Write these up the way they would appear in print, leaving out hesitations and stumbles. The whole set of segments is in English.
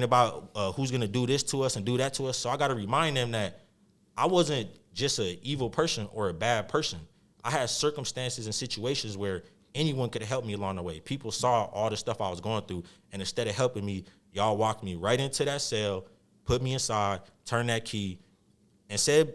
about who's gonna do this to us and do that to us. So I gotta remind them that I wasn't just an evil person or a bad person. I had circumstances and situations where anyone could have helped me along the way. People saw all the stuff I was going through, and instead of helping me, y'all walked me right into that cell, put me inside, turned that key, and said,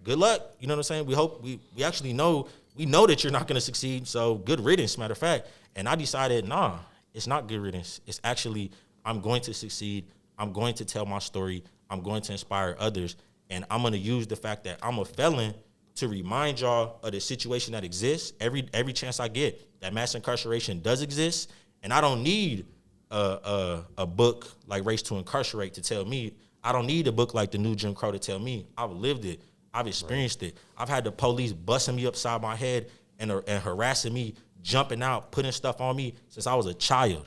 good luck. You know what I'm saying? We hope, we actually know, we know that you're not going to succeed, so good riddance, matter of fact. And I decided, nah, it's not good riddance. It's actually, I'm going to succeed. I'm going to tell my story. I'm going to inspire others. And I'm going to use the fact that I'm a felon to remind y'all of the situation that exists every chance I get, that mass incarceration does exist. And I don't need a book like Race to Incarcerate to tell me. I don't need a book like The New Jim Crow to tell me. I've lived it. I've experienced it. I've had the police busting me upside my head and harassing me, jumping out, putting stuff on me since I was a child.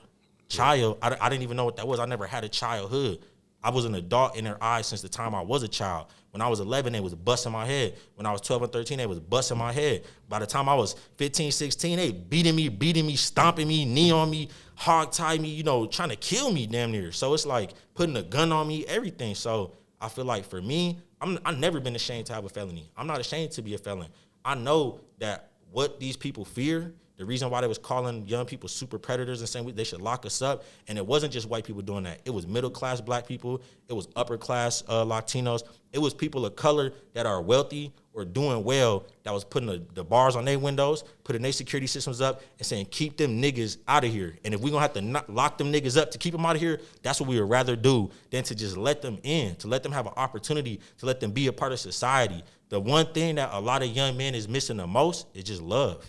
I didn't even know what that was. I never had a childhood. I was an adult in their eyes since the time I was a child. When I was 11, they was busting my head. When I was 12 and 13, they was busting my head. By the time I was 15, 16, they beating me, stomping me, knee on me, hog tie me, trying to kill me damn near. So it's like putting a gun on me, everything. So I feel like for me, I've never been ashamed to have a felony. I'm not ashamed to be a felon. I know that what these people fear, the reason why they was calling young people super predators and saying they should lock us up, and it wasn't just white people doing that. It was middle-class black people. It was upper-class Latinos. It was people of color that are wealthy or doing well that was putting the bars on their windows, putting their security systems up, and saying, keep them niggas out of here. And if we're going to have to lock them niggas up to keep them out of here, that's what we would rather do than to just let them in, to let them have an opportunity, to let them be a part of society. The one thing that a lot of young men is missing the most is just love.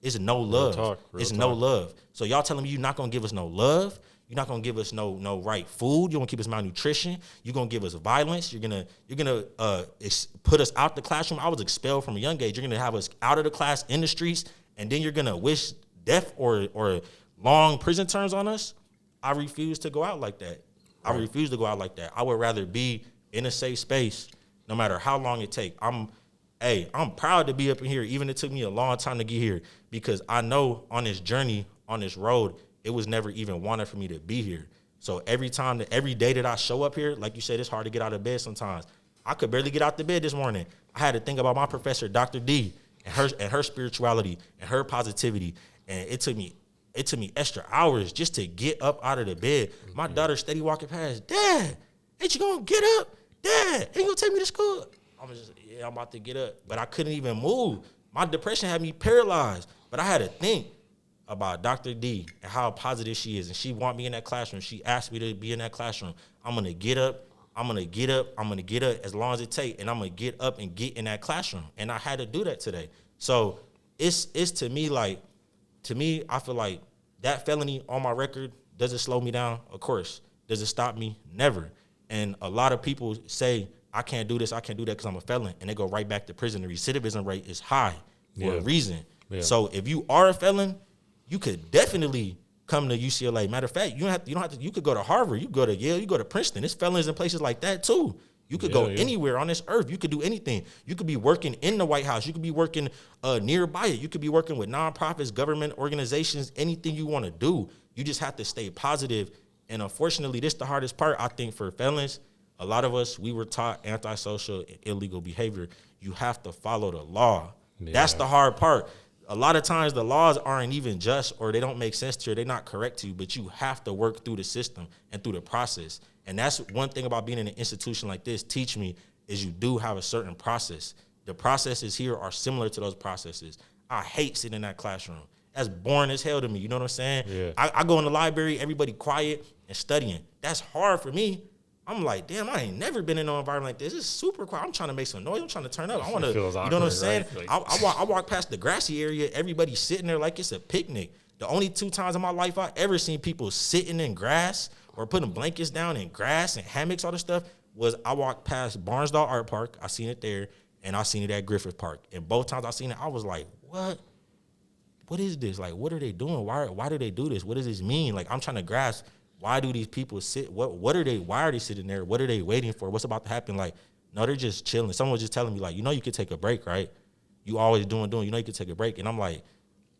It's no love. Real talk. No love. So y'all telling me you're not gonna give us no love? You're not gonna give us no right food. You're gonna keep us malnutrition. You're gonna give us violence. You're gonna put us out the classroom. I was expelled from a young age. You're gonna have us out of the class in the streets, and then you're gonna wish death or long prison terms on us. I refuse to go out like that. Right. I refuse to go out like that. I would rather be in a safe space, no matter how long it takes. I'm proud to be up in here, even it took me a long time to get here, because I know on this journey, on this road, it was never even wanted for me to be here. So every day that I show up here, like you said, it's hard to get out of bed sometimes. I could barely get out the bed this morning. I had to think about my professor, Dr. D, and her spirituality and her positivity. And it took me extra hours just to get up out of the bed. My daughter steady walking past, Dad, ain't you gonna get up? Dad, ain't you gonna take me to school? I'm about to get up. But I couldn't even move. My depression had me paralyzed. But I had to think about Dr. D and how positive she is. And she want me in that classroom. She asked me to be in that classroom. I'm going to get up. I'm going to get up as long as it takes. And I'm going to get up and get in that classroom. And I had to do that today. So it's to me, I feel like that felony on my record, does it slow me down? Of course. Does it stop me? Never. And a lot of people say, I can't do this, I can't do that because I'm a felon, and they go right back to prison. The recidivism rate is high for a reason. Yeah. So if you are a felon, you could definitely come to UCLA. Matter of fact, you don't have to. You could go to Harvard, you go to Yale, you go to Princeton. There's felons in places like that too. You could go anywhere on this earth. You could do anything. You could be working in the White House. You could be working nearby it. You could be working with nonprofits, government organizations, anything you want to do. You just have to stay positive. And unfortunately, this is the hardest part, I think, for felons. A lot of us, we were taught antisocial and illegal behavior. You have to follow the law. Yeah. That's the hard part. A lot of times the laws aren't even just, or they don't make sense to you, or they're not correct to you, but you have to work through the system and through the process. And that's one thing about being in an institution like this, teach me, is you do have a certain process. The processes here are similar to those processes. I hate sitting in that classroom. That's boring as hell to me, you know what I'm saying? Yeah. I go in the library, everybody quiet and studying. That's hard for me. I'm like, damn, I ain't never been in no environment like this. It's super quiet. I'm trying to make some noise. I'm trying to turn up. I want to, you know what I'm saying? Right? Like, I walk past the grassy area. Everybody's sitting there like it's a picnic. The only 2 times in my life I ever seen people sitting in grass or putting blankets down in grass and hammocks, all this stuff, was I walked past Barnsdall Art Park. I seen it there, and I seen it at Griffith Park. And both times I seen it, I was like, what? What is this? Like, what are they doing? Why do they do this? What does this mean? Like, I'm trying to grasp. Why do these people sit? What are they? Why are they sitting there? What are they waiting for? What's about to happen? Like, no, they're just chilling. Someone was just telling me, like, you could take a break, right? You always doing. You could take a break. And I'm like,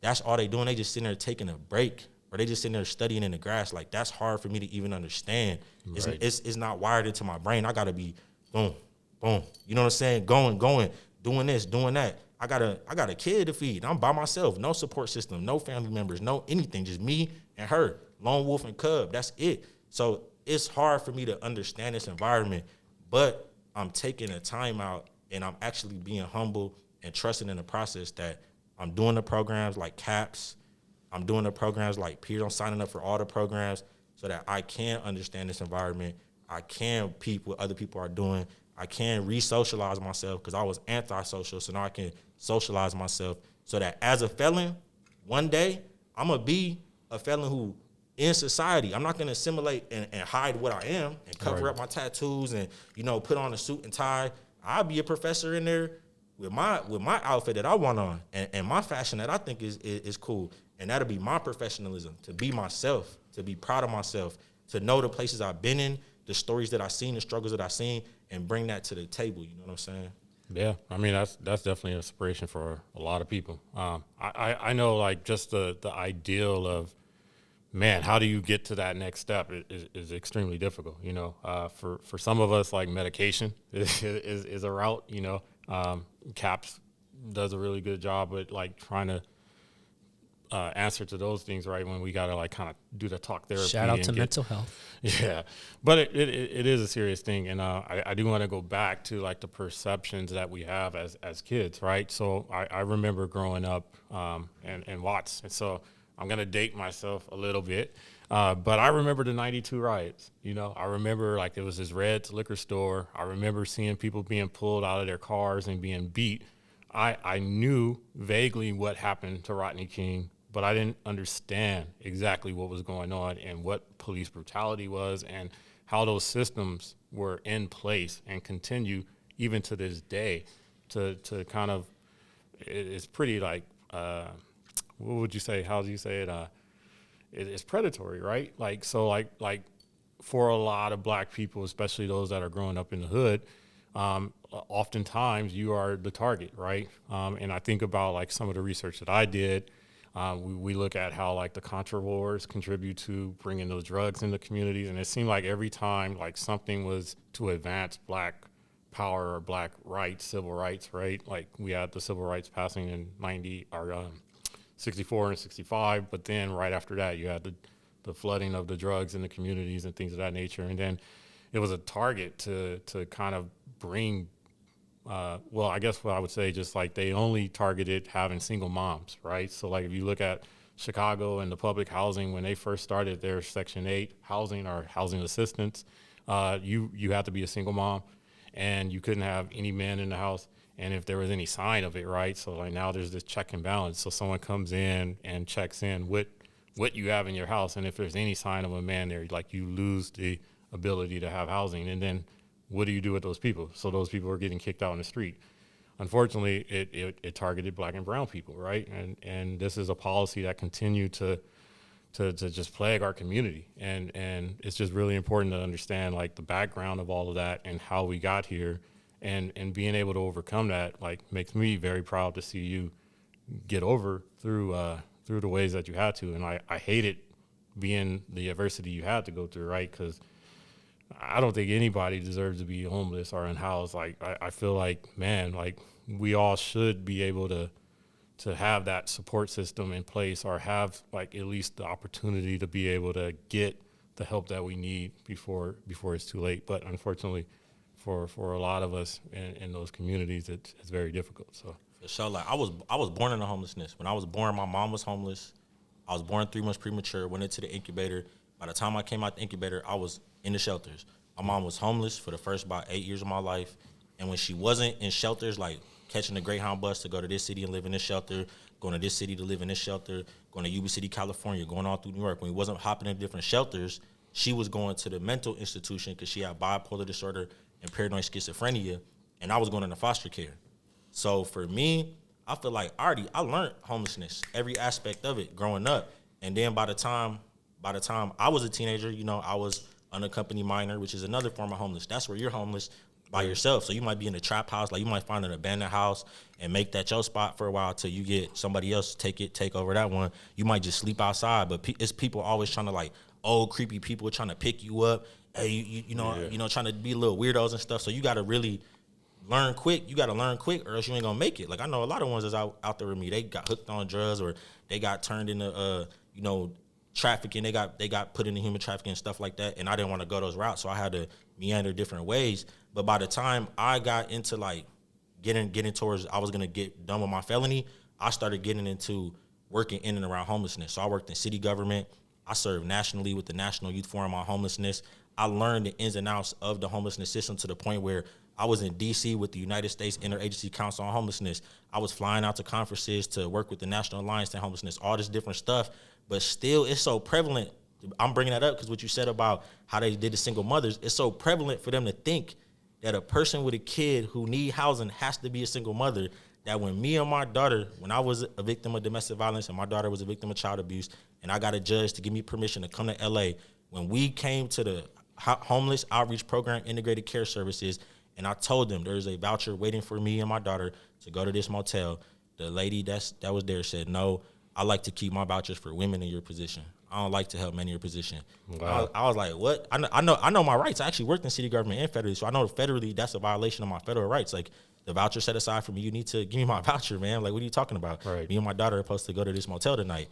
that's all they doing. They just sitting there taking a break, or they just sitting there studying in the grass. Like, that's hard for me to even understand. Right. It's not wired into my brain. I got to be boom, boom. You know what I'm saying? Going, doing this, doing that. I got a kid to feed. I'm by myself. No support system, no family members, no anything. Just me and her. Lone wolf and cub. That's it. So it's hard for me to understand this environment, but I'm taking the time out and I'm actually being humble and trusting in the process that I'm doing the programs like CAPS. I'm doing the programs like peers. I'm signing up for all the programs so that I can understand this environment. I can peep what other people are doing. I can re-socialize myself because I was antisocial, so now I can socialize myself so that as a felon, one day, I'm going to be a felon who, in society, I'm not going to assimilate and hide what I am and cover up my tattoos and, put on a suit and tie. I'll be a professor in there with my outfit that I want on and my fashion that I think is cool. And that'll be my professionalism, to be myself, to be proud of myself, to know the places I've been in, the stories that I've seen, the struggles that I've seen, and bring that to the table. You know what I'm saying? Yeah, I mean, that's definitely an inspiration for a lot of people. I know, like, just the ideal of, man, how do you get to that next step is extremely difficult. For some of us, like, medication is a route. CAPS does a really good job at, like, trying to answer to those things, right, when we got to, like, kind of do the talk therapy. Shout out to mental health. Yeah, but it is a serious thing, and I do want to go back to, like, the perceptions that we have as kids, right? So I remember growing up in Watts, and so I'm going to date myself a little bit, but I remember the 92 riots. I remember, like, it was this Red's liquor store. I remember seeing people being pulled out of their cars and being beat. I knew vaguely what happened to Rodney King, but I didn't understand exactly what was going on and what police brutality was and how those systems were in place and continue even to this day to kind of, it's pretty, like, what would you say? How do you say it? It's predatory, right? Like, so like for a lot of black people, especially those that are growing up in the hood, oftentimes you are the target, right? And I think about, like, some of the research that I did. We look at how, like, the Contra wars contribute to bringing those drugs into communities, and it seemed like every time, like, something was to advance black power or black rights, civil rights, right? Like, we had the civil rights passing in 64 and 65, but then right after that, you had the flooding of the drugs in the communities and things of that nature, and then it was a target to kind of bring. Well, I guess what I would say, just like they only targeted having single moms, right? So, like, if you look at Chicago and the public housing, when they first started their Section 8 housing or housing assistance, you had to be a single mom and you couldn't have any men in the house. And if there was any sign of it, right? So, like, now there's this check and balance. So someone comes in and checks in what you have in your house. And if there's any sign of a man there, like, you lose the ability to have housing. And then what do you do with those people? So those people are getting kicked out in the street. Unfortunately, it targeted black and brown people, right? And this is a policy that continued to just plague our community. And it's just really important to understand, like, the background of all of that and how we got here, and being able to overcome that, like, makes me very proud to see you get over through the ways that you had to. And I hated being the adversity you had to go through, right? Because I don't think anybody deserves to be homeless or unhoused. Like, I feel like, man, like, we all should be able to have that support system in place, or have, like, at least the opportunity to be able to get the help that we need before it's too late. But unfortunately, for a lot of us in those communities, it's very difficult. So for sure, like, I was born into homelessness. When I was born, my mom was homeless. I was born 3 months premature, went into the incubator. By the time I came out the incubator, I was in the shelters. My mom was homeless for the first about 8 years of my life. And when she wasn't in shelters, like catching the Greyhound bus to go to this city and live in this shelter, going to this city to live in this shelter, going to Yuba City, California, going all through New York, when we wasn't hopping in different shelters, she was going to the mental institution because she had bipolar disorder and paranoid schizophrenia, and I was going into foster care. So for me, I feel like I learned homelessness, every aspect of it growing up. And then by the time I was a teenager, I was unaccompanied minor, which is another form of homeless. That's where you're homeless, by yourself. So you might be in a trap house, like you might find an abandoned house and make that your spot for a while till you get somebody else to take over that one. You might just sleep outside, but it's people always trying to like old creepy people trying to pick you up. Hey, you know, trying to be little weirdos and stuff. So you got to really learn quick. You got to learn quick, or else you ain't gonna make it. Like I know a lot of ones that's out there with me. They got hooked on drugs, or they got turned into trafficking. They got put into human trafficking and stuff like that. And I didn't want to go those routes, so I had to meander different ways. But by the time I got into like getting towards, I was gonna get done with my felony, I started getting into working in and around homelessness. So I worked in city government. I served nationally with the National Youth Forum on Homelessness. I learned the ins and outs of the homelessness system to the point where I was in D.C. with the United States Interagency Council on Homelessness. I was flying out to conferences to work with the National Alliance to Homelessness, all this different stuff. But still, it's so prevalent. I'm bringing that up because what you said about how they did the single mothers, it's so prevalent for them to think that a person with a kid who need housing has to be a single mother, that when me and my daughter, when I was a victim of domestic violence and my daughter was a victim of child abuse, and I got a judge to give me permission to come to L.A., when we came to the Homeless Outreach Program Integrated Care Services, and I told them there's a voucher waiting for me and my daughter to go to this motel, the lady that was there said, no, I like to keep my vouchers for women in your position. I don't like to help men in your position. Wow. I was like, what? I know my rights. I actually worked in city government and federally, so I know federally that's a violation of my federal rights. Like, the voucher set aside for me, you need to give me my voucher, man. Like, what are you talking about? Right. Me and my daughter are supposed to go to this motel tonight.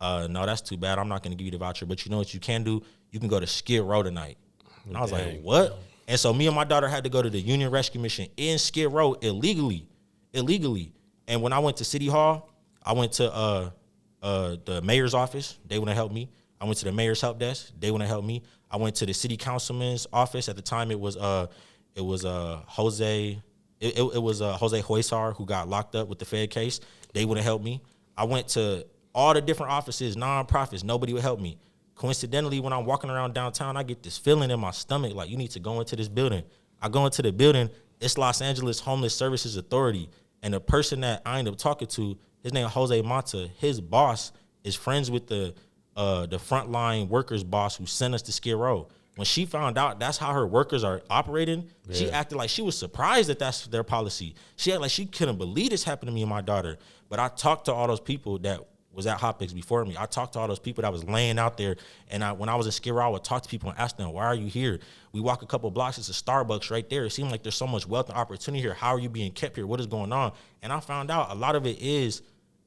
No, that's too bad. I'm not going to give you the voucher. But you know what you can do? You can go to Skid Row tonight. And I was like, what? And so me and my daughter had to go to the Union Rescue Mission in Skid Row illegally. And when I went to City Hall, I went to the mayor's office. They wouldn't help me. I went to the mayor's help desk. They wouldn't help me. I went to the city councilman's office. At the time, it was Jose Huesar, who got locked up with the Fed case. They wouldn't help me. I went to all the different offices, nonprofits. Nobody would help me. Coincidentally, when I'm walking around downtown, I get this feeling in my stomach like, you need to go into this building. I go into the building. It's Los Angeles Homeless Services Authority. And the person that I ended up talking to, his name is Jose Mata. His boss is friends with the frontline workers boss who sent us to Skid Row. When she found out that's how her workers are operating, she acted like she was surprised that that's their policy. She acted like she couldn't believe this happened to me and my daughter. But I talked to all those people that was at Hotpix before me. I talked to all those people that was laying out there. And when I was in Skid Row, I would talk to people and ask them, why are you here? We walk a couple blocks, it's a Starbucks right there. It seemed like there's so much wealth and opportunity here. How are you being kept here? What is going on? And I found out a lot of it is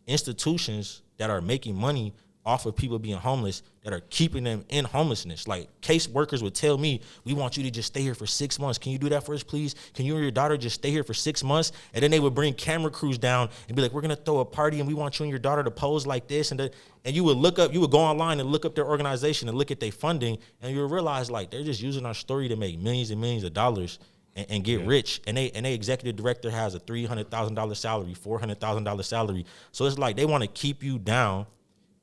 institutions that are making money off of people being homeless that are keeping them in homelessness. Like, case workers would tell me, we want you to just stay here for 6 months. Can you do that for us, please? Can you and your daughter just stay here for 6 months? And then they would bring camera crews down and be like, we're going to throw a party and we want you and your daughter to pose like this. And you would go online and look up their organization and look at their funding, and you would realize, like, they're just using our story to make millions and millions of dollars and get rich. And they executive director has a $300,000 salary, $400,000 salary. So it's like they want to keep you down,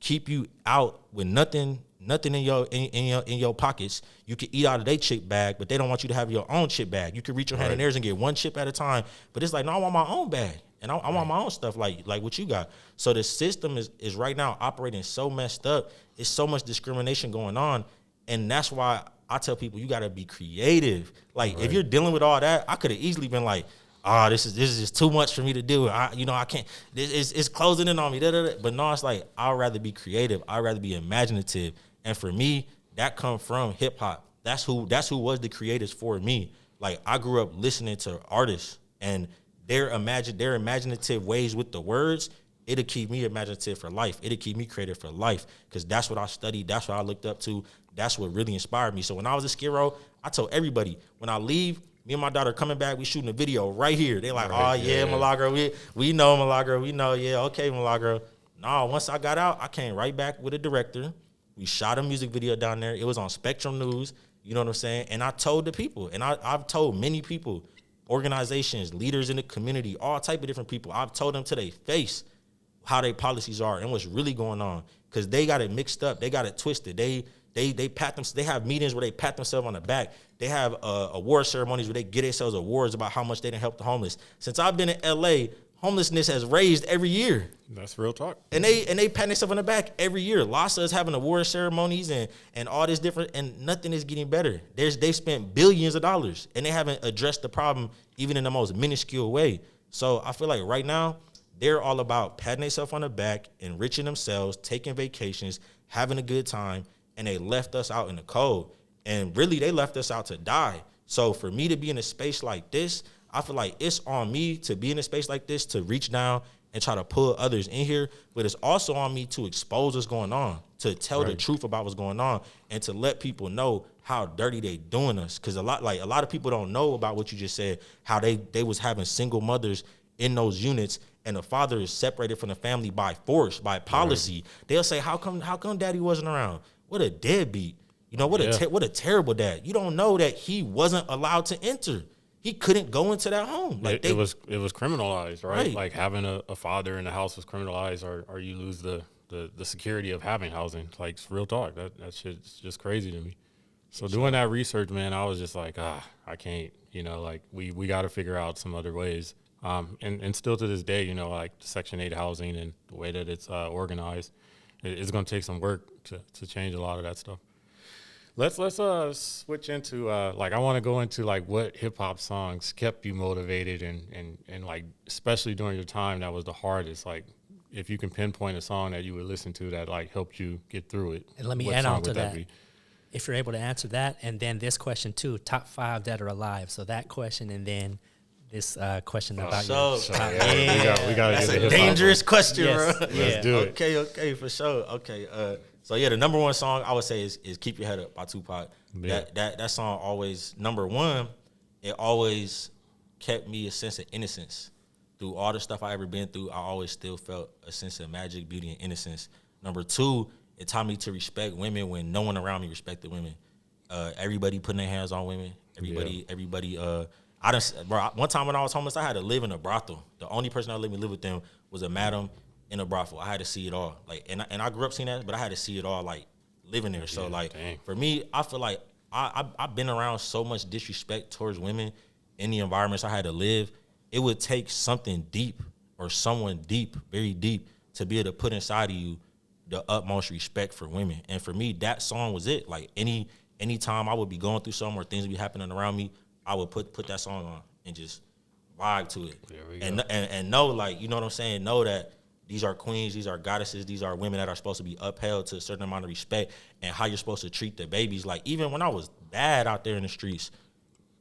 keep you out with nothing in your pockets. You can eat out of their chip bag, but they don't want you to have your own chip bag. You can reach your hand in theirs and get one chip at a time. But it's like, no, I want my own bag. And I want my own stuff like what you got. So the system is right now operating so messed up. It's so much discrimination going on. And that's why I tell people, you got to be creative. Like, if you're dealing with all that, I could have easily been like, this is just too much for me to do. I can't. It's closing in on me. But no, it's like, I'd rather be creative. I'd rather be imaginative. And for me, that come from hip hop. That's who was the creators for me. Like, I grew up listening to artists and their imaginative ways with the words. It'll keep me imaginative for life. It'll keep me creative for life, because that's what I studied. That's what I looked up to. That's what really inspired me. So when I was at Skid Row, I told everybody, when I leave, me and my daughter coming back, we shooting a video right here. They like, Milagro, we know Milagro. We know, okay, Milagro. No, once I got out, I came right back with a director. We shot a music video down there. It was on Spectrum News. You know what I'm saying? And I told the people, and I've told many people, organizations, leaders in the community, all type of different people. I've told them to their face how their policies are and what's really going on, because they got it mixed up. They got it twisted. They pat them. They have meetings where they pat themselves on the back. They have award ceremonies where they get themselves awards about how much they didn't help the homeless. Since I've been in LA, homelessness has raised every year. That's real talk. And they pat themselves on the back every year. Lhasa is having award ceremonies and all this different, and nothing is getting better. They've spent billions of dollars, and they haven't addressed the problem even in the most minuscule way. So I feel like right now, they're all about patting themselves on the back, enriching themselves, taking vacations, having a good time, and they left us out in the cold. And really, they left us out to die. So for me to be in a space like this, I feel like it's on me to be in a space like this, to reach down and try to pull others in here. But it's also on me to expose what's going on, to tell the truth about what's going on, and to let people know how dirty they doing us. Because a lot of people don't know about what you just said, how they was having single mothers in those units, and the father is separated from the family by force, by policy. They'll say, how come daddy wasn't around? What a deadbeat. You know, what a terrible dad. You don't know that he wasn't allowed to enter. He couldn't go into that home. Like it was criminalized, right? Like having a father in the house was criminalized, or you lose the security of having housing. Like, it's real talk. That shit's just crazy to me. So doing that research, man, I was just like, I can't. You know, like we got to figure out some other ways. And still to this day, you know, like Section 8 housing and the way that it's organized, it's going to take some work to change a lot of that stuff. Let's switch into like, I want to go into like what hip hop songs kept you motivated and like, especially during your time that was the hardest. Like, if you can pinpoint a song that you would listen to that like helped you get through it. And let me add on to that. If you're able to answer that, and then this question too, top 5 dead or alive. So that question, and then this question about your top. Yeah. We got That's a dangerous question, bro. Let's do it. Okay, for sure. Okay, so yeah, the number one song I would say is "Keep Your Head Up" by Tupac. Yeah. That song always, number one, it always kept me a sense of innocence. Through all the stuff I ever been through, I always still felt a sense of magic, beauty, and innocence. Number two, it taught me to respect women when no one around me respected women. Everybody putting their hands on women. Everybody. One time when I was homeless, I had to live in a brothel. The only person that let me live with them was a madam in a brothel. I had to see it all. Like, and I grew up seeing that, but I had to see it all, like, living there. So, for me, I feel like I've been around so much disrespect towards women in the environments I had to live. It would take something deep or someone deep, very deep, to be able to put inside of you the utmost respect for women. And for me, that song was it. Like, any time I would be going through something or things would be happening around me, I would put that song on and just vibe to it. And know, like, you know what I'm saying? Know that these are queens, these are goddesses, these are women that are supposed to be upheld to a certain amount of respect, and how you're supposed to treat the babies. Like, even when I was bad out there in the streets,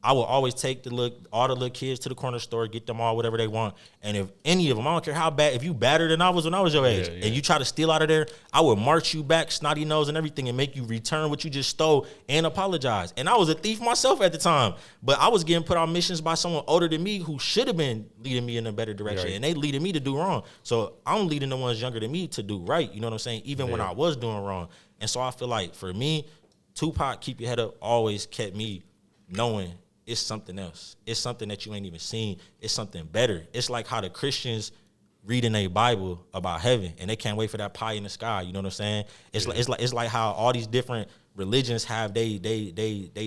I would always take all the little kids to the corner store, get them all whatever they want. And if any of them, I don't care how bad, if you badder than I was when I was your age, and you try to steal out of there, I would march you back, snotty nose and everything, and make you return what you just stole and apologize. And I was a thief myself at the time, but I was getting put on missions by someone older than me who should have been leading me in a better direction, and they leading me to do wrong. So I'm leading the ones younger than me to do right, you know what I'm saying, even when I was doing wrong. And so I feel like, for me, Tupac, Keep Your Head Up, always kept me knowing it's something else. It's something that you ain't even seen. It's something better. It's like how the Christians read in their Bible about heaven, and they can't wait for that pie in the sky. You know what I'm saying? It's like how all these different religions have they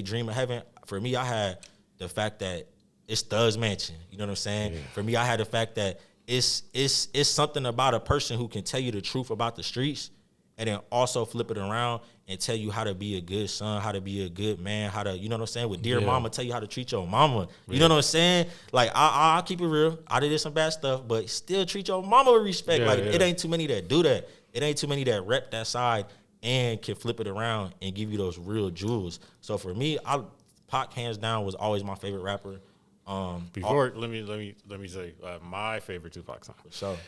dream of heaven. For me, I had the fact that it's Thug's Mansion. You know what I'm saying? Yeah. For me, I had the fact that it's something about a person who can tell you the truth about the streets, and then also flip it around and tell you how to be a good son, how to be a good man, how to, you know what I'm saying? With Dear Mama, tell you how to treat your mama. You know what I'm saying? Like, I'll keep it real. I did some bad stuff, but still treat your mama with respect. It ain't too many that do that. It ain't too many that rep that side and can flip it around and give you those real jewels. So for me, Pac, hands down, was always my favorite rapper. Let me say my favorite Tupac song.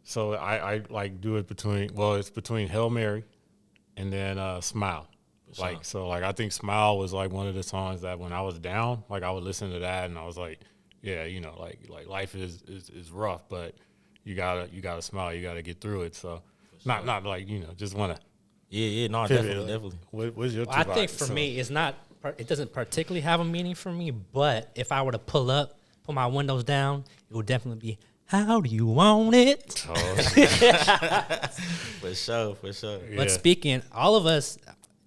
So I like do it it's between Hail Mary and then Smile. I think Smile was like one of the songs that when I was down, like I would listen to that and I was like, yeah, you know, like life is rough, but you gotta smile, you gotta get through it. So not like, you know, just wanna definitely. What's your Tupac? I think for me, it doesn't particularly have a meaning for me, but if I were to pull my windows down, it would definitely be, how do you want it? For sure. Yeah. But speaking, all of us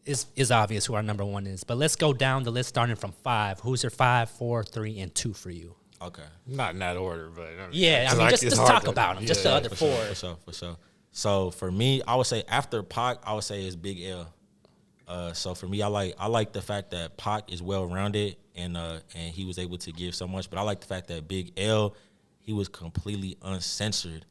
is obvious who our number one is. But let's go down the list starting from 5. Who's your 5, 4, 3, and 2 for you? Okay. Not in that order, but Yeah, I mean, just talk about them. Just the other four. For sure. So for me, I would say after Pac, I would say it's Big L. So for me, I like the fact that Pac is well rounded and he was able to give so much. But I like the fact that Big L, he was completely uncensored,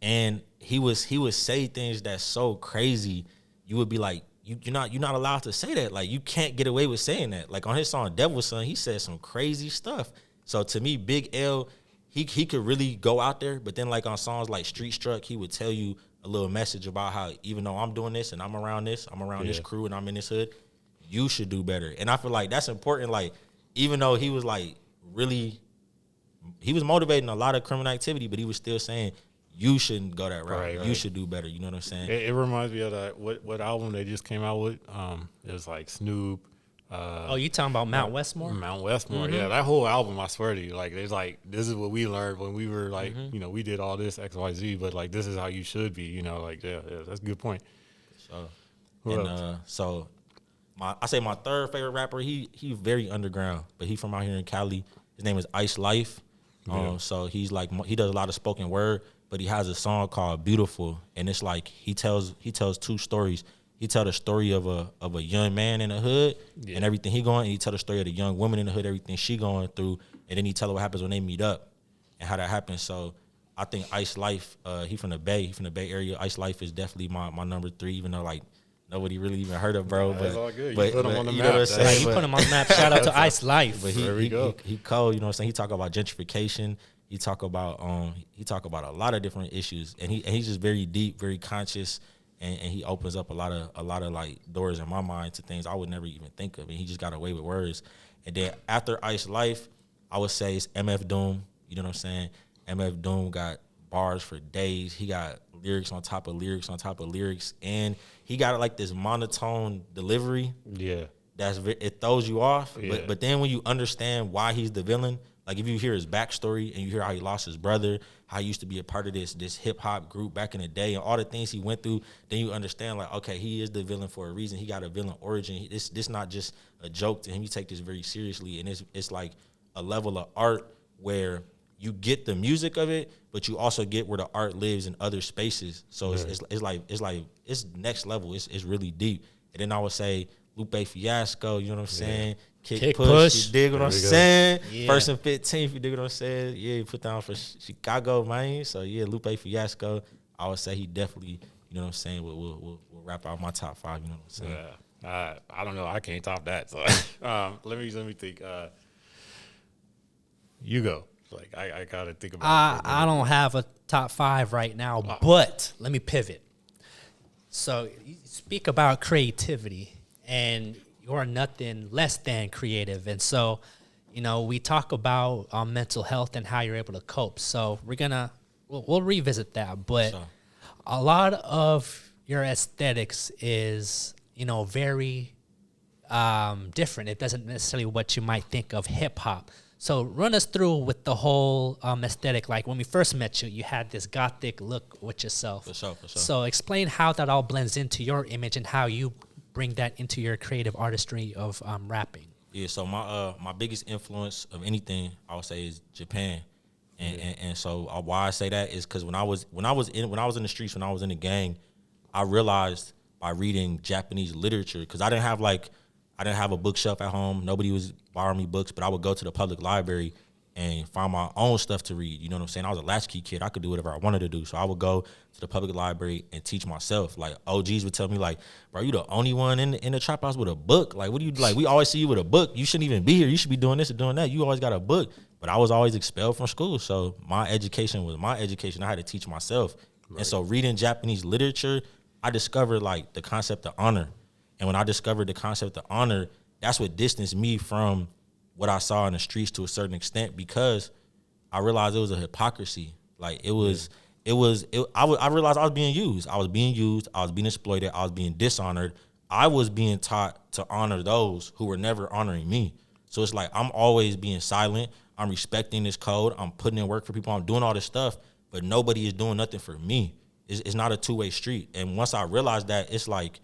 and he would say things that's so crazy. You would be like, you're not allowed to say that. Like, you can't get away with saying that. Like on his song Devil's Son, he said some crazy stuff. So to me, Big L, he could really go out there. But then like on songs like Street Struck, he would tell you a little message about how even though I'm doing this and I'm around this crew and I'm in this hood, you should do better. And I feel like that's important. Like, even though he was like he was motivating a lot of criminal activity, but he was still saying you shouldn't go that route. Right. You should do better. You know what I'm saying? It reminds me of that what album they just came out with. It was like Snoop. You talking about Mount Westmore? Mount Westmore, yeah. That whole album, I swear to you, like, it's like, this is what we learned when we were like, we did all this X, Y, Z, but like, this is how you should be, like, yeah, that's a good point. So, I say my third favorite rapper, he very underground, but he from out here in Cali. His name is Ice Life. So he's like, he does a lot of spoken word, but he has a song called Beautiful, and it's like he tells two stories. He tell the story of a young man in the hood and everything he going. And he tell the story of the young woman in the hood, everything she going through, and then he tell her what happens when they meet up and how that happens. So I think Ice Life, he from the Bay Area. Ice Life is definitely my number 3, even though like nobody really even heard of bro. But, that's all good. But, you put him on the map. Know what I'm saying? You put him on the map. Shout out to Ice Life. But he cold. You know what I'm saying? He talk about gentrification. He talk about a lot of different issues, and he's just very deep, very conscious. And he opens up a lot of like doors in my mind to things I would never even think of. And he just got away with words. And then after Ice Life, I would say it's MF Doom. You know what I'm saying? MF Doom got bars for days. He got lyrics on top of lyrics on top of lyrics. And he got like this monotone delivery. Yeah. It throws you off. Yeah. But then when you understand why he's the villain, like if you hear his backstory and you hear how he lost his brother, how he used to be a part of this hip hop group back in the day, and all the things he went through, then you understand like, okay, he is the villain for a reason. He got a villain origin. This not just a joke to him. You take this very seriously, and it's like a level of art where you get the music of it, but you also get where the art lives in other spaces. So it's next level. It's really deep. And then I would say Lupe Fiasco. You know what I'm saying? Kick push. You dig what I'm saying? Yeah. 1st and 15th, you dig what I'm saying? Yeah, he put down for Chicago, man. So, yeah, Lupe Fiasco, I would say he definitely, you know what I'm saying, will wrap out my top 5, you know what I'm saying? Yeah. I don't know. I can't top that. So let me think. You go. Like, I got to think about it. I don't have a top 5 right now, but let me pivot. So you speak about creativity, and you're nothing less than creative. And so, we talk about mental health and how you're able to cope. So we'll revisit that. But a lot of your aesthetics is, very different. It doesn't necessarily what you might think of hip hop. So run us through with the whole aesthetic. Like when we first met you, you had this gothic look with yourself. For sure. So explain how that all blends into your image and how you bring that into your creative artistry of rapping. Yeah, so my biggest influence of anything I would say is Japan, and so why I say that is because when I was in the streets, when I was in the gang, I realized by reading Japanese literature, because I didn't have a bookshelf at home. Nobody was borrowing me books, but I would go to the public library and find my own stuff to read. You know what I'm saying? I was a latchkey kid. I could do whatever I wanted to do. So I would go to the public library and teach myself. Like OGs would tell me like, bro, you the only one in the trap house with a book. Like, what do you like? We always see you with a book. You shouldn't even be here. You should be doing this or doing that. You always got a book. But I was always expelled from school. So my education was my education. I had to teach myself. Right. And so reading Japanese literature, I discovered like the concept of honor. And when I discovered the concept of honor, that's what distanced me from what I saw in the streets to a certain extent, because I realized it was a hypocrisy. Like I realized I was being used. I was being exploited. I was being dishonored. I was being taught to honor those who were never honoring me. So it's like I'm always being silent. I'm respecting this code. I'm putting in work for people. I'm doing all this stuff, but nobody is doing nothing for me. It's not a two-way street. And once I realized that, it's like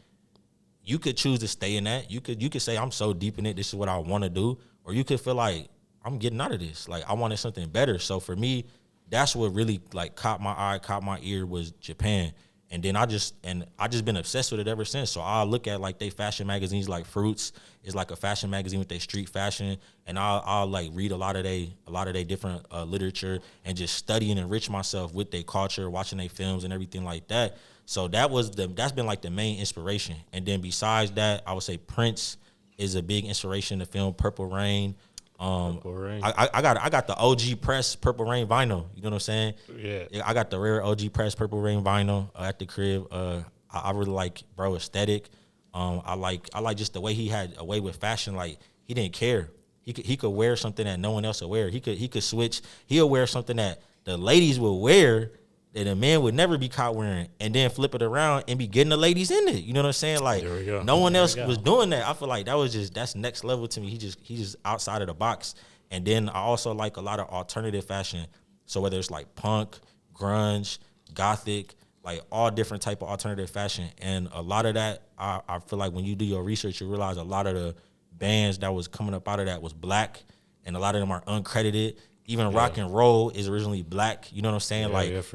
you could choose to stay in that. You could say I'm so deep in it. This is what I want to do. Or you could feel like I'm getting out of this. Like I wanted something better. So for me, that's what really like caught my eye, caught my ear was Japan. And then I just been obsessed with it ever since. So I'll look at like they fashion magazines, like Fruits is like a fashion magazine with their street fashion, and I'll like read a lot of they different literature and just study and enrich myself with their culture, watching their films and everything like that. So that's been like the main inspiration. And then besides that, I would say Prince is a big inspiration. The film Purple Rain. Purple Rain. I got the OG press Purple Rain vinyl. You know what I'm saying? Yeah. I got the rare OG press Purple Rain vinyl at the crib. I really like bro aesthetic. I like just the way he had a way with fashion. Like he didn't care. He could wear something that no one else would wear. He could switch. He'll wear something that the ladies would wear that a man would never be caught wearing, and then flip it around and be getting the ladies in it. You know what I'm saying? Like no one else was doing that. I feel like that's next level to me. He just outside of the box. And then I also like a lot of alternative fashion. So whether it's like punk, grunge, gothic, like all different type of alternative fashion. And a lot of that, I feel like when you do your research, you realize a lot of the bands that was coming up out of that was black, and a lot of them are uncredited. Even rock and roll is originally black. You know what I'm saying?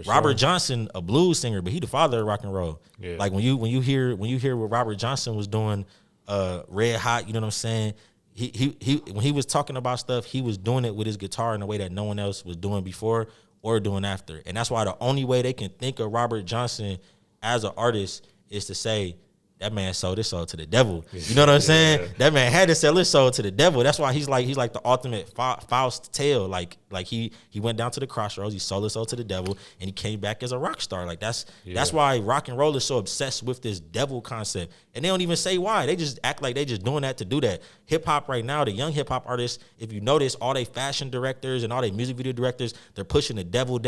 Robert Johnson, a blues singer, but he the father of rock and roll. Yeah. Like when you hear what Robert Johnson was doing, Red Hot. You know what I'm saying? He when he was talking about stuff, he was doing it with his guitar in a way that no one else was doing before or doing after. And that's why the only way they can think of Robert Johnson as an artist is to say, that man sold his soul to the devil. You know what I'm saying? That man had to sell his soul to the devil. That's why he's like the ultimate Faust tale. Like he went down to the crossroads, he sold his soul to the devil, and he came back as a rock star. Like that's why rock and roll is so obsessed with this devil concept. And they don't even say why. They just act like they just doing that to do that. Hip hop right now, the young hip hop artists, if you notice, all they fashion directors and all they music video directors, they're pushing the devil,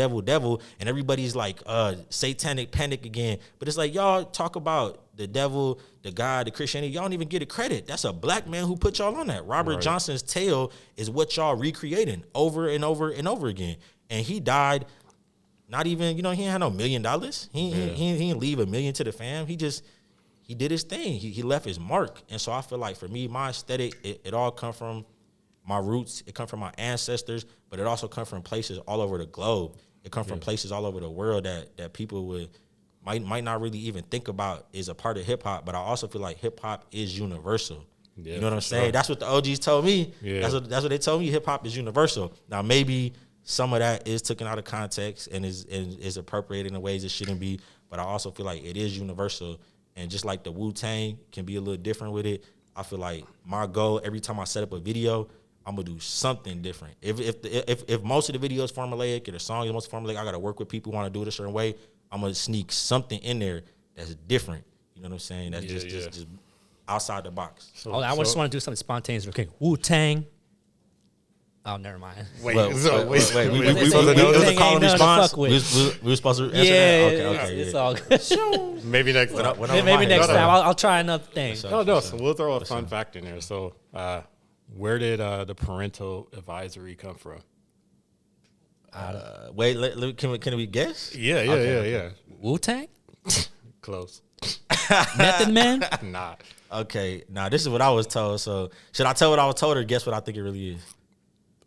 and everybody's like satanic panic again. But it's like y'all talk about the devil, the God, the Christianity, y'all don't even get a credit. That's a black man who put y'all on that. Robert Johnson's tale is what y'all recreating over and over and over again. And he died, not even, he ain't had no $1 million. He didn't leave $1 million to the fam. He did his thing. He left his mark. And so I feel like for me, my aesthetic, it all come from my roots. It come from my ancestors, but it also come from places all over the globe. It come from places all over the world that people might not really even think about is a part of hip hop, but I also feel like hip hop is universal. Yeah, you know what I'm saying? That's what the OGs told me. Yeah. That's what they told me. Hip hop is universal. Now maybe some of that is taken out of context and is appropriated in ways it shouldn't be, but I also feel like it is universal. And just like the Wu-Tang can be a little different with it, I feel like my goal every time I set up a video, I'm gonna do something different. If most of the videos formulaic or the song is most formulaic, I gotta work with people who want to do it a certain way. I'm gonna sneak something in there that's different. You know what I'm saying? That's just outside the box. I just want to do something spontaneous. Okay, Wu-Tang. Oh, never mind. Wait. We was a call and response. We were supposed to answer that. Okay, it's all good. Maybe next time. Maybe next time. I'll try another thing. So we'll throw a fun fact in there. So, where did the parental advisory come from? Wait, can we guess? Yeah. Wu-Tang? Close. Method Man? Nah. Okay, now this is what I was told. So should I tell what I was told or guess what I think it really is?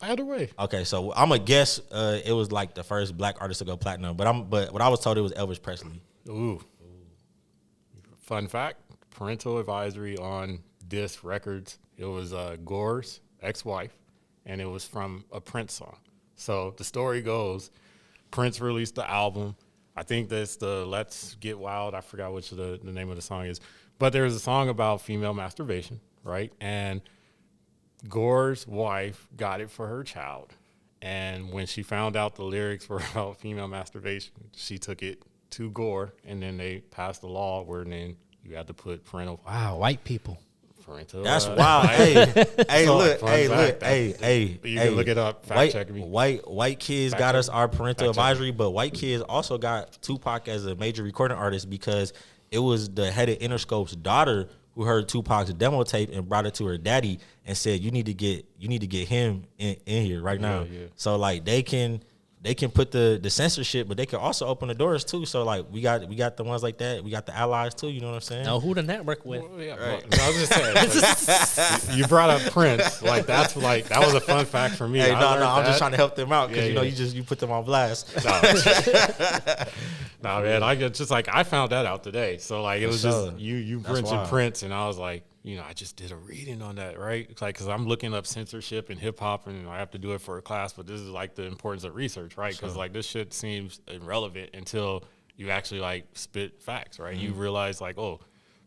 Either way. Okay, so I'm gonna guess it was like the first black artist to go platinum, but what I was told it was Elvis Presley. Ooh. Fun fact: parental advisory on disc records. It was Gore's ex-wife, and it was from a Prince song. So the story goes, Prince released the album. I think that's the Let's Get Wild. I forgot which the name of the song is. But there's a song about female masturbation, right? And Gore's wife got it for her child. And when she found out the lyrics were about female masturbation, she took it to Gore, and then they passed a law where then you had to put parental. Wow, white people. Parental. That's wild. Hey, look. You can look it up. Fact check me. White kids got us our parental advisory, but white kids also got Tupac as a major recording artist because it was the head of Interscope's daughter who heard Tupac's demo tape and brought it to her daddy and said, "You need to get him in here right now." Yeah. So like they can they can put the censorship, but they can also open the doors too. So like we got the ones like that. We got the allies too. You know what I'm saying? Know who to network with. Well, yeah, right. I was just saying, like, you brought up Prince. Like that was a fun fact for me. Hey, I'm just trying to help them out because you put them on blast. No, man, I found that out today. So like it was just you mentioned Prince, and I was like, I just did a reading on that, right? It's like, because I'm looking up censorship and hip hop, and I have to do it for a class, but this is like the importance of research, right? Because like this shit seems irrelevant until you actually like spit facts, right? You realize like, oh,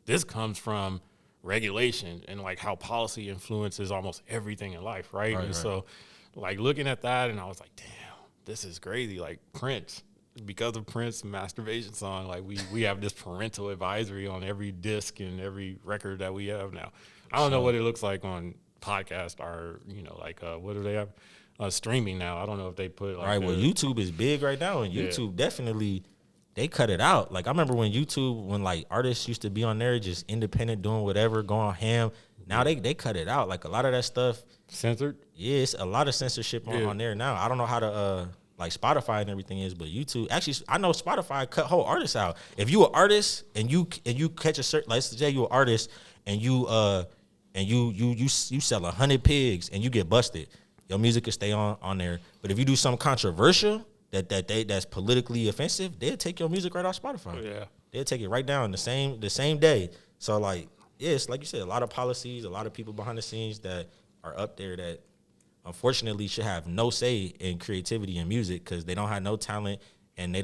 this comes from regulation and like how policy influences almost everything in life, right? And so like looking at that, and I was like, damn, this is crazy. Like Prince. Because of Prince's masturbation song, like we have this parental advisory on every disc and every record that we have now. I don't know what it looks like on podcast or what do they have streaming now? I don't know if they put like well, YouTube is big right now, and YouTube definitely they cut it out. Like I remember when like artists used to be on there just independent doing whatever, going ham. Now they cut it out. Like a lot of that stuff censored. Yeah, it's a lot of censorship on there now. I don't know how to like Spotify and everything is, but YouTube actually, I know Spotify cut whole artists out. If you an artist and you catch a certain, like, let's say you an artist and you sell 100 pigs and you get busted, your music can stay on there. But if you do something controversial that's politically offensive, they'll take your music right off Spotify. Yeah, they'll take it right down the same day. So like, it's like you said, a lot of policies, a lot of people behind the scenes that are up there that unfortunately should have no say in creativity and music because they don't have no talent and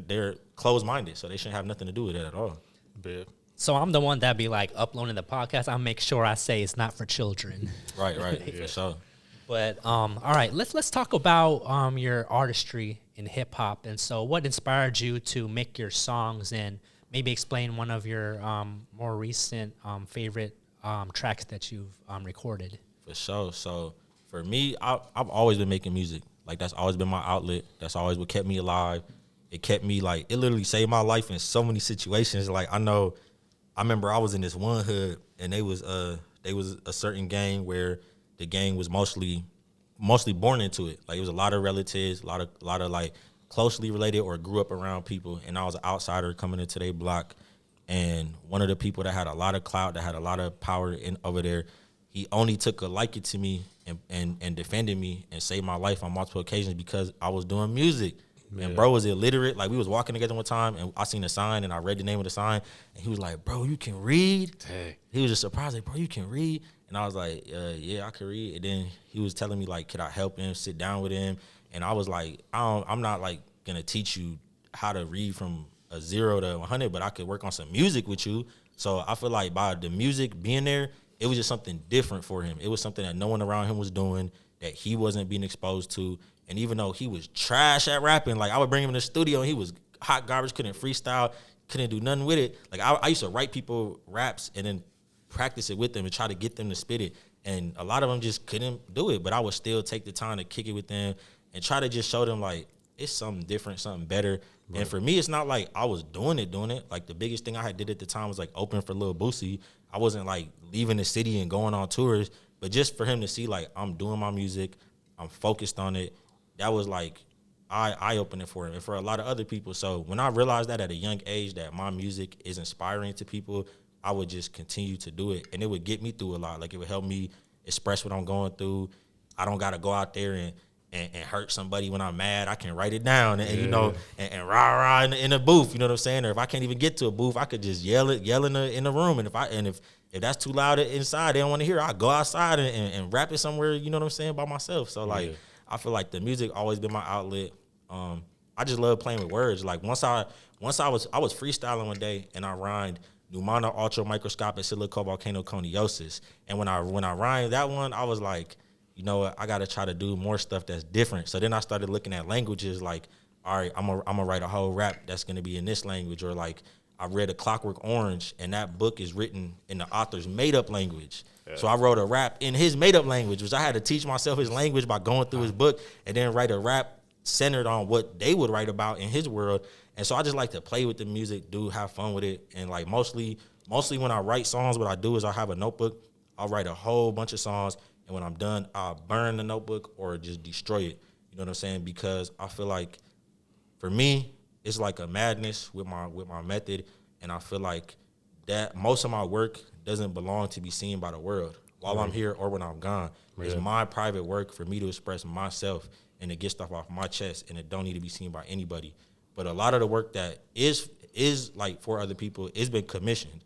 they're closed-minded, so they shouldn't have nothing to do with it at all. So I'm the one that be like uploading the podcast. I'll make sure I say it's not for children. Right, for sure. But all right, let's talk about your artistry in hip hop. And so, what inspired you to make your songs, and maybe explain one of your more recent favorite tracks that you've recorded? For sure. So for me, I've always been making music. Like that's always been my outlet. That's always what kept me alive. It kept me it literally saved my life in so many situations. Like I remember I was in this one hood and they was a certain gang where the gang was mostly born into it. Like it was a lot of relatives, a lot of like closely related or grew up around people. And I was an outsider coming into their block. And one of the people that had a lot of clout, that had a lot of power over there, he only took a liking to me and defended me and saved my life on multiple occasions because I was doing music. Yeah. And bro was illiterate. Like we was walking together one time and I seen a sign and I read the name of the sign and he was like, bro, you can read? Hey. He was just surprised, like, bro, you can read? And I was like, yeah, I can read. And then he was telling me like, could I help him, sit down with him? And I was like, I'm not like gonna teach you how to read from a 0 to 100, but I could work on some music with you. So I feel like by the music being there, it was just something different for him. It was something that no one around him was doing, that he wasn't being exposed to. And even though he was trash at rapping, like I would bring him in the studio and he was hot garbage, couldn't freestyle, couldn't do nothing with it. Like I used to write people raps and then practice it with them and try to get them to spit it. And a lot of them just couldn't do it, but I would still take the time to kick it with them and try to just show them like, it's something different, something better. Right. And for me, it's not like I was doing it. Like the biggest thing I had did at the time was like open for Lil Boosie. I wasn't like leaving the city and going on tours, but just for him to see like I'm doing my music, I'm focused on it. That was like eye-opening for him and for a lot of other people. So when I realized that at a young age that my music is inspiring to people, I would just continue to do it. And it would get me through a lot. Like it would help me express what I'm going through. I don't got to go out there and hurt somebody when I'm mad. I can write it down and you know, and rah in the booth, you know what I'm saying? Or if I can't even get to a booth, I could just yell in the room. And if that's too loud inside, they don't want to hear it, I'll go outside and rap it somewhere, you know what I'm saying, by myself. So like I feel like the music always been my outlet. I just love playing with words. Like once I was freestyling one day and I rhymed pneumona ultramicroscopic silicovolcanoconiosis. And when I rhymed that one, I was like, you know what, I got to try to do more stuff that's different. So then I started looking at languages like, all right, I'm gonna write a whole rap that's going to be in this language. Or like I read A Clockwork Orange and that book is written in the author's made-up language. Yeah. So I wrote a rap in his made-up language, which I had to teach myself his language by going through his book and then write a rap centered on what they would write about in his world. And so I just like to play with the music, have fun with it. And like mostly when I write songs, what I do is I have a notebook. I'll write a whole bunch of songs. And when I'm done, I'll burn the notebook or just destroy it. You know what I'm saying? Because I feel like for me, it's like a madness with my method, and I feel like that most of my work doesn't belong to be seen by the world while I'm here or when I'm gone. It's my private work for me to express myself and to get stuff off my chest, and it don't need to be seen by anybody. But a lot of the work that is like for other people, it's been commissioned.